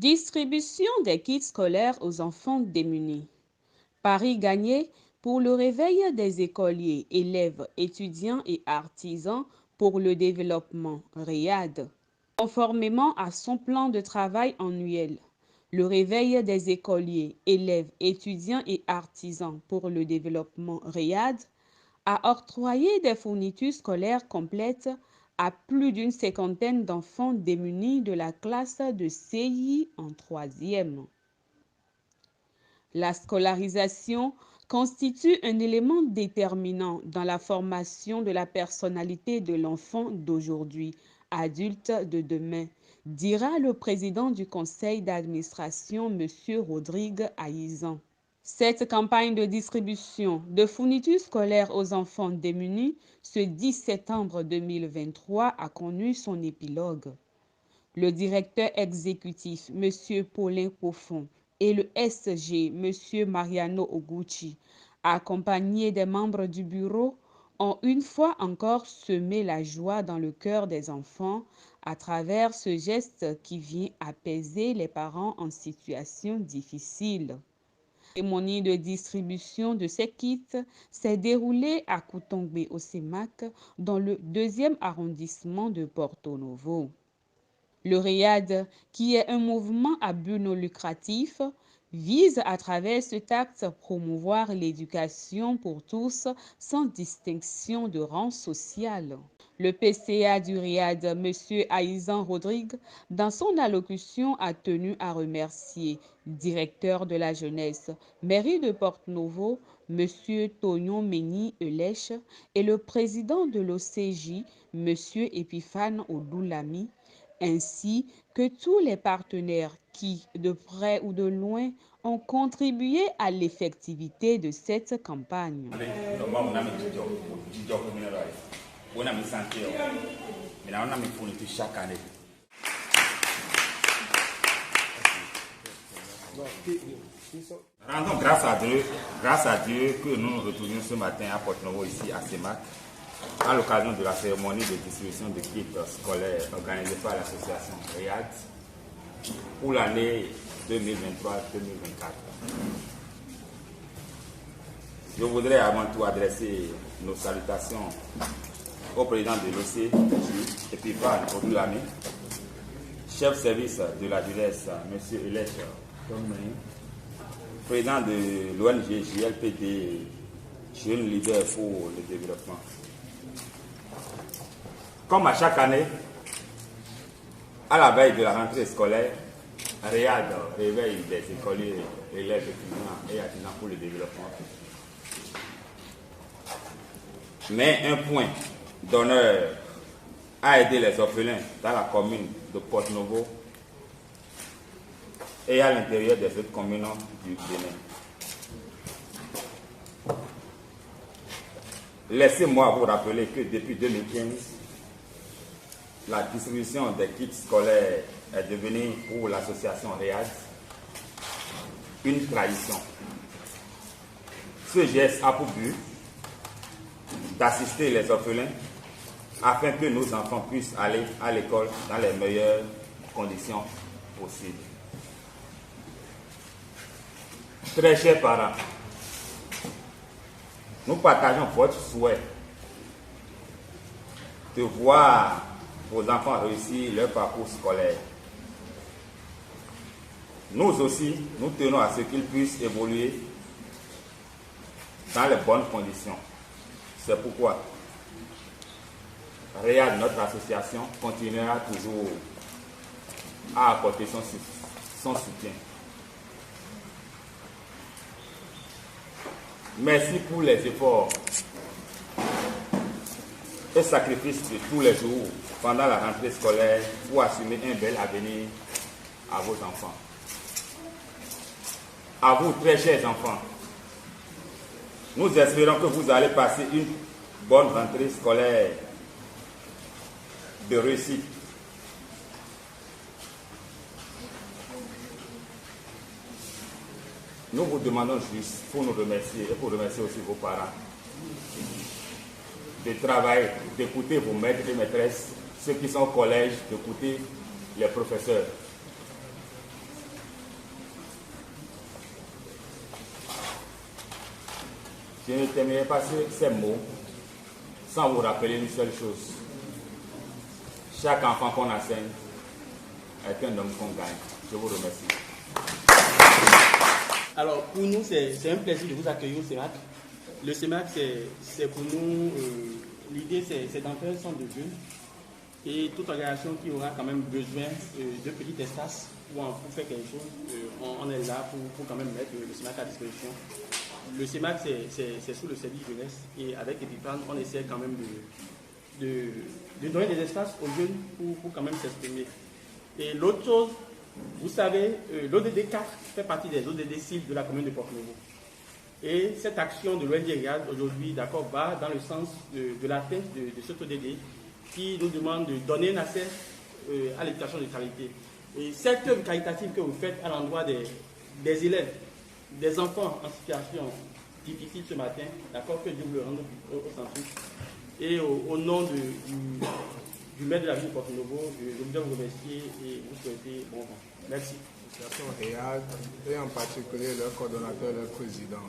Distribution des kits scolaires aux enfants démunis. Pari gagné pour le réveil des écoliers, élèves, étudiants et artisans pour le développement READ. Conformément à son plan de travail annuel, le réveil des écoliers, élèves, étudiants et artisans pour le développement READ a octroyé des fournitures scolaires complètes à plus d'une cinquantaine d'enfants démunis de la classe de CI en 3e. La scolarisation constitue un élément déterminant dans la formation de la personnalité de l'enfant d'aujourd'hui, adulte de demain, dira le président du conseil d'administration, M. Rodrigue Aïzan. Cette campagne de distribution de fournitures scolaires aux enfants démunis ce 10 septembre 2023 a connu son épilogue. Le directeur exécutif, M. Paulin Poffon, et le SG, M. Mariano Oguchi, accompagnés des membres du bureau, ont une fois encore semé la joie dans le cœur des enfants à travers ce geste qui vient apaiser les parents en situation difficile. La cérémonie de distribution de ces kits s'est déroulée à Koutongbé au CEMAC, dans le 2e arrondissement de Porto Novo. Le READ, qui est un mouvement à but non lucratif, vise à travers cet acte promouvoir l'éducation pour tous sans distinction de rang social. Le PCA du READ, M. Aïzan Rodrigue, dans son allocution a tenu à remercier directeur de la jeunesse, mairie de Porto Novo, M. Tognon Meni Elèche, et le président de l'OCJ, M. Epiphane Odoulami, ainsi que tous les partenaires qui, de près ou de loin, ont contribué à l'effectivité de cette campagne. Rendons grâce à Dieu que nous nous retrouvions ce matin à Porto Novo, ici à CEMAC, à l'occasion de la cérémonie de distribution de kits scolaires organisée par l'association READ pour l'année 2023-2024. Je voudrais avant tout adresser nos salutations au président de l'OC, Epiphane Odoulami, chef service de la jeunesse, M. Elèche, président de l'ONG JLPD, Jeune Leader pour le Développement. Comme à chaque année, à la veille de la rentrée scolaire, READ réveille des écoliers, élèves, étudiants et artisans pour le développement. Mais un point d'honneur à aider les orphelins dans la commune de Porto Novo et à l'intérieur des autres communes du Bénin. Laissez-moi vous rappeler que depuis 2015, la distribution des kits scolaires est devenue pour l'association READ une tradition. Ce geste a pour but d'assister les orphelins afin que nos enfants puissent aller à l'école dans les meilleures conditions possibles. Très chers parents, nous partageons votre souhait de voir vos enfants réussir leur parcours scolaire. Nous aussi, nous tenons à ce qu'ils puissent évoluer dans les bonnes conditions. C'est pourquoi READ, notre association, continuera toujours à apporter son soutien. Merci pour les efforts et sacrifices de tous les jours pendant la rentrée scolaire pour assumer un bel avenir à vos enfants. À vous, très chers enfants, nous espérons que vous allez passer une bonne rentrée scolaire de réussite. Nous vous demandons juste, pour nous remercier et pour remercier aussi vos parents, de travailler, d'écouter vos maîtres et maîtresses, ceux qui sont au collège, d'écouter les professeurs. Je ne terminerai pas ces mots sans vous rappeler une seule chose. Chaque enfant qu'on enseigne est un homme qu'on gagne. Je vous remercie. Alors, pour nous, c'est un plaisir de vous accueillir au CEMAC. Le CEMAC, c'est pour nous, l'idée, c'est d'en faire un centre de jeunes et toute organisation qui aura quand même besoin de petits espaces pour faire quelque chose, on est là pour quand même mettre le CEMAC à disposition. Le CEMAC, c'est sous le service jeunesse et avec Epipan, on essaie quand même de donner des espaces aux jeunes pour quand même s'exprimer. Et l'autre chose, vous savez, l'ODD 4 fait partie des ODD cibles de la commune de Porto-Novo. Et cette action de l'ONG RIAD aujourd'hui, d'accord, va dans le sens de l'atteinte de cet ODD qui nous demande de donner un accès à l'éducation de qualité. Et cette œuvre caritative que vous faites à l'endroit des élèves, des enfants en situation difficile ce matin, d'accord, que Dieu vous le rende au centre. Et au nom du maire de la ville de Porto-Novo, je voudrais vous remercier et vous souhaiter bon vent. Merci. L'association RIAD et en particulier leur coordonnateur, leur président.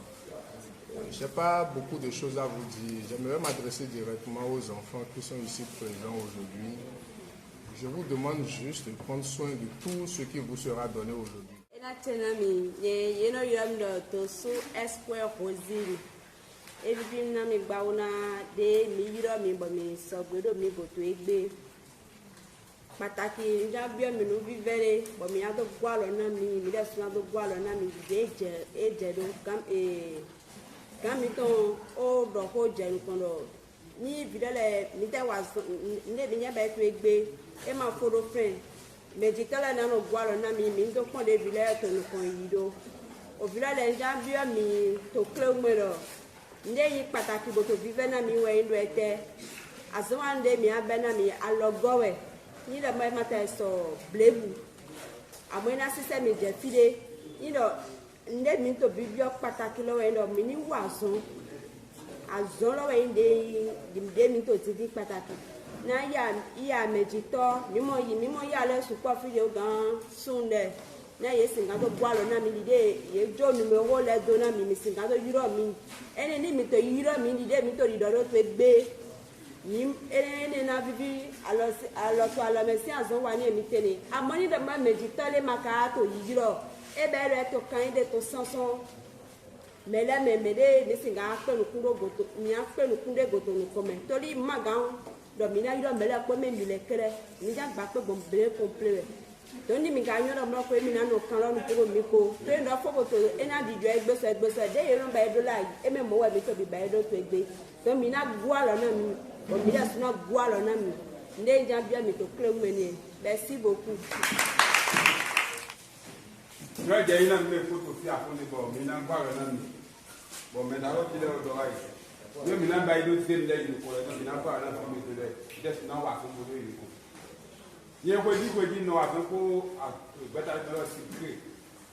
Je n'ai pas beaucoup de choses à vous dire. J'aimerais m'adresser directement aux enfants qui sont ici présents aujourd'hui. Je vous demande juste de prendre soin de tout ce qui vous sera donné aujourd'hui. Pàtàkì ìjábíọ́ mi ló bí vẹ́rẹ́ bọ̀mí yá tó gbọ́ àlọ́ náà mi ìmílẹ̀ sún yá tó gbọ́ àlọ́ náà mi ìdíje èjẹ̀ ló gàmí tó ó dọ̀ kó jẹ̀ nǹkan lọ ní ìbílẹ̀ mi tẹ́ wà ní èmi yẹn bẹ́ẹ̀ tó gbé ẹ máa fọdọ̀ fẹ́ méjì tẹ́lẹ̀ náà ló gbọ́ àlọ́ náà mi tó pọ̀ dé ìbílẹ̀ tó nǹkan yìí lọ òbílẹ̀ lẹ̀ ìjábíọ́ mi tó kílẹ̀ ń gbẹ̀rọ̀ ní èyí pàtàkì bò tó fífẹ́ náà mi wẹ̀ ń lọ ẹ̀tẹ́ àzọ́wọ́ndé mi abẹ́ náà mi alọ́gọ́wẹ̀ ni le mai mata so blebu amoina sise mi je fide ni do nde mi to bibio pataki lo we do mi ni wazon azon lo we nde mi to ti di pataki na ya meji to mi mo ya le su po fide gan sunde na ye singa to bwa lo na mi de ye jo nu me wo le do na mi singa to yiro mi ene ni mi to yiro mi de mi to ri do to gbe ene na bibi aloso alomesi azon wa ni emitene amoni de ma meji tole maka to yiro ebe re to kan de to sanson mele memede ni singa pelu kundo goto mi a pelu kunde goto no come tori magan do mi na yiro mele po me mi le kere ni ja gba pe bon bele complet don ni mi ga yoro mo ko mi na no kan lo nu ko mi ko pe ndo fo to ena di jo egbeso de yero ba edo la e me mo wa mi to bi ba edo to egbe don mi na gwa lo na mi Omilia suna gualo na mi. Nde jambia mi to claim meni. Merci beaucoup. Moi j'ai une me photo fi afoni bo mi na gualo na mi. Bo me na ro ti le do ai. Yo mi na ba ido ti le ni ko le mi na gualo na mi to le. Just na wa fun bo ni ko. Ye ko di no afun ko beta do secret.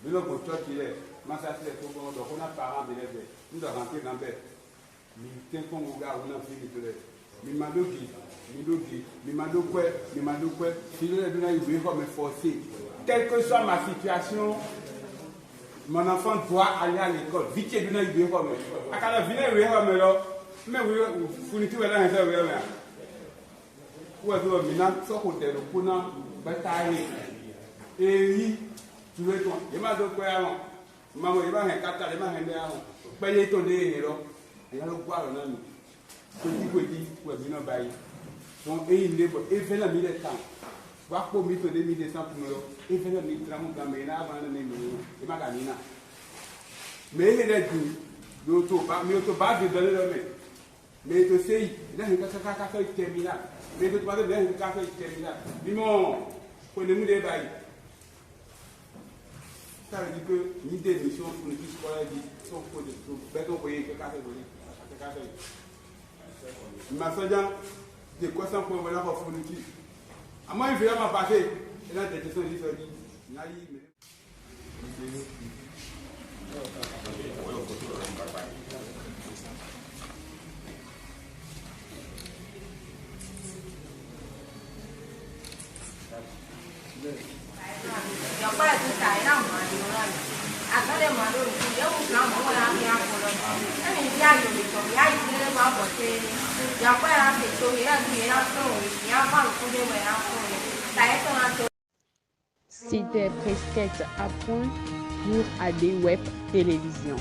Mi lo ko church le. Masa se ko bo do ko na parent de le. Ndo rentrer dans be. Mi ten ko ga una fi ni to le. Mi madogi, si je vais me forcer, quelle que soit ma situation, mon enfant doit aller à l'école. Vite, je vais me forcer. À quand je viens me là, mais vous fournissez là un peu là. Ou est-ce que maintenant, ce côté le prenant, bataille, et tu veux toi. Il m'a dit quoi avant? Maman, il va un cata, il va un déano. Payer ton dé, il va le voir là. Petit, ouais, bien bail. Donc, et il est fait la mille temps. Voir pour mettre des mille cent pour nous, et fait la mille trente dans mes nains avant de nous, et ma gamina. Mais il est dit, l'auto, mais l'auto bas de donner le mec. Mais tu sais, il a un café terminal. Mais tu parles d'un café terminal. Dis moi, prenez-nous des bails. Ça veut dire que ni des missions pour les petits scolaires, sont pour des bêtes au pays que café volé. Ma soeur, de quoi ça pour voilà pour fournir. À moi, il veut vraiment passer. Et là, des questions différentes. Hãy subscribe cho kênh Ghiền Mì Gõ để không bỏ lỡ những video hấp dẫn. C'était Presque à point pour AD Web Télévision.